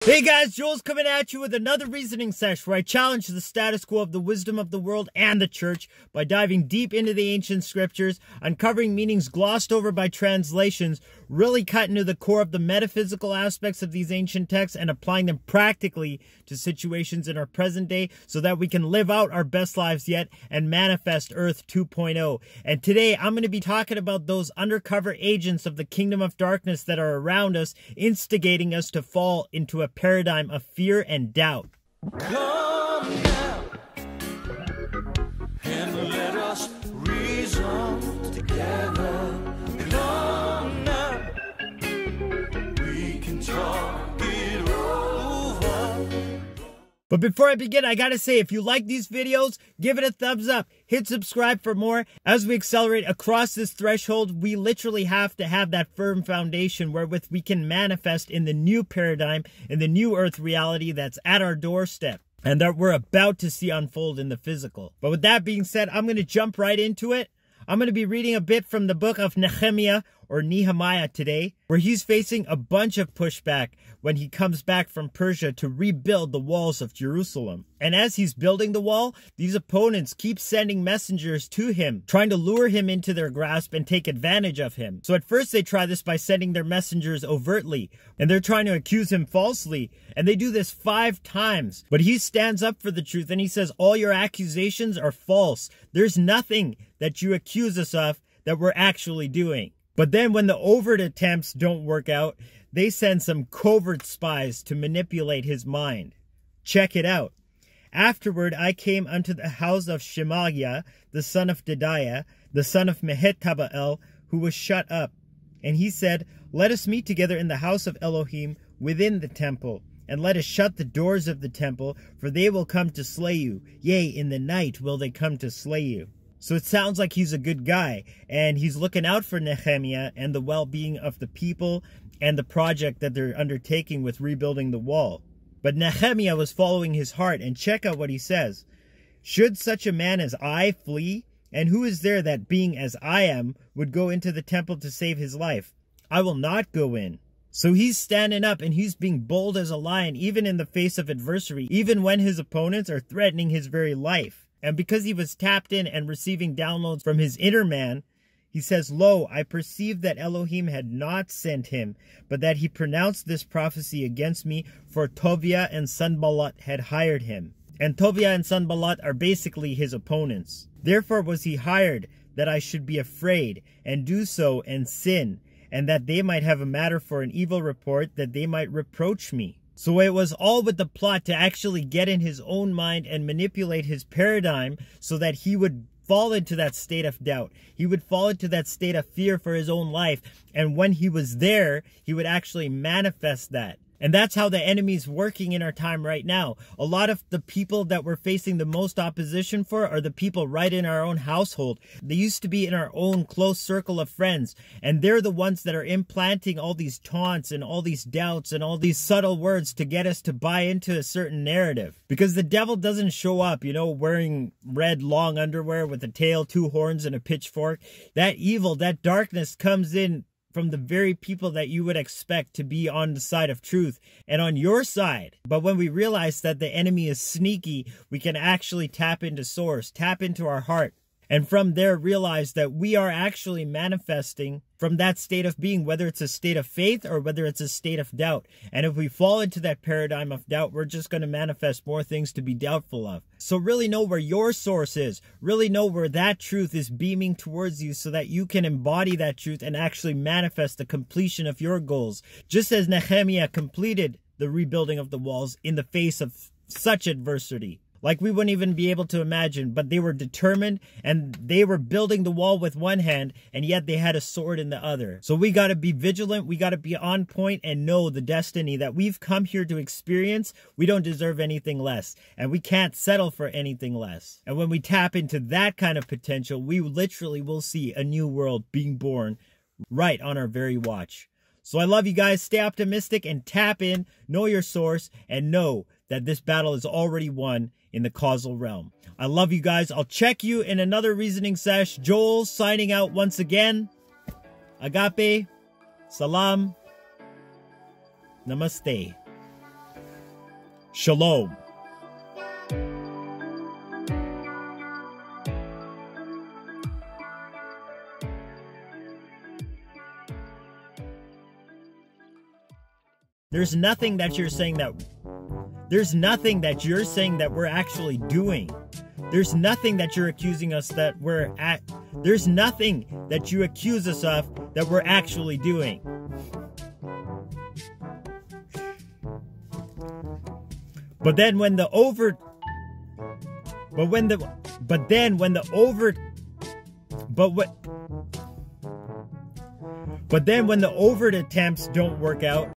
Hey guys, Joel's coming at you with another reasoning sesh where I challenge the status quo of the wisdom of the world and the church by diving deep into the ancient scriptures, uncovering meanings glossed over by translations, really cutting to the core of the metaphysical aspects of these ancient texts and applying them practically to situations in our present day so that we can live out our best lives yet and manifest Earth 2.0. And today I'm going to be talking about those undercover agents of the kingdom of darkness that are around us, instigating us to fall into a paradigm of fear and doubt. Come now and let us reason together. Come now, we can talk it over. But before I begin, I gotta say, if you like these videos, give it a thumbs up, hit subscribe for more. As we accelerate across this threshold, we literally have to have that firm foundation wherewith we can manifest in the new paradigm, in the new earth reality that's at our doorstep and that we're about to see unfold in the physical. But with that being said, I'm gonna jump right into it. I'm going to be reading a bit from the book of Neħemyah or Neḥemiah today, where he's facing a bunch of pushback when he comes back from Persia to rebuild the walls of Jerusalem. And as he's building the wall, these opponents keep sending messengers to him, trying to lure him into their grasp and take advantage of him. So at first they try this by sending their messengers overtly, and they're trying to accuse him falsely, and they do this 5 times. But he stands up for the truth and he says, all your accusations are false. There's nothing that you accuse us of that we're actually doing. But then when the overt attempts don't work out, they send some covert spies to manipulate his mind. Check it out. Afterward I came unto the house of Shemaiah, the son of Dedaiah, the son of Mehetabeel, who was shut up. And he said, let us meet together in the house of Elohim within the temple, and let us shut the doors of the temple, for they will come to slay you. Yea, in the night will they come to slay you. So it sounds like he's a good guy, and he's looking out for Neḥemyah and the well-being of the people and the project that they're undertaking with rebuilding the wall. But Neḥemyah was following his heart, and check out what he says. Should such a man as I flee? And who is there that, being as I am, would go into the temple to save his life? I will not go in. So he's standing up and he's being bold as a lion, even in the face of adversity, even when his opponents are threatening his very life. And because he was tapped in and receiving downloads from his inner man, he says, lo, I perceived that Elohim had not sent him, but that he pronounced this prophecy against me, for Tobiah and Sanballat had hired him. And Tobiah and Sanballat are basically his opponents. Therefore was he hired, that I should be afraid, and do so and sin, and that they might have a matter for an evil report, that they might reproach me. So it was all with the plot to actually get in his own mind and manipulate his paradigm so that he would fall into that state of doubt. He would fall into that state of fear for his own life. And when he was there, he would actually manifest that. And that's how the enemy's working in our time right now. A lot of the people that we're facing the most opposition for are the people right in our own household. They used to be in our own close circle of friends. And they're the ones that are implanting all these taunts and all these doubts and all these subtle words to get us to buy into a certain narrative. Because the devil doesn't show up, you know, wearing red long underwear with a tail, 2 horns, and a pitchfork. That evil, that darkness comes in from the very people that you would expect to be on the side of truth and on your side. But when we realize that the enemy is sneaky, we can actually tap into source, tap into our heart, and from there realize that we are actually manifesting from that state of being, whether it's a state of faith or whether it's a state of doubt. And if we fall into that paradigm of doubt, we're just going to manifest more things to be doubtful of. So really know where your source is. Really know where that truth is beaming towards you so that you can embody that truth and actually manifest the completion of your goals. Just as Neḥemyah completed the rebuilding of the walls in the face of such adversity. Like we wouldn't even be able to imagine, but they were determined and they were building the wall with one hand and yet they had a sword in the other. So we got to be vigilant. We got to be on point and know the destiny that we've come here to experience. We don't deserve anything less and we can't settle for anything less. And when we tap into that kind of potential, we literally will see a new world being born right on our very watch. So I love you guys. Stay optimistic and tap in, know your source, and know that this battle is already won in the causal realm. I love you guys. I'll check you in another reasoning sesh. Joel signing out once again. Agape. Salaam. Namaste. Shalom. There's nothing that you're saying that we're actually doing. There's nothing that you're accusing us that we're at. There's nothing that you accuse us of that we're actually doing. But then when the overt attempts don't work out,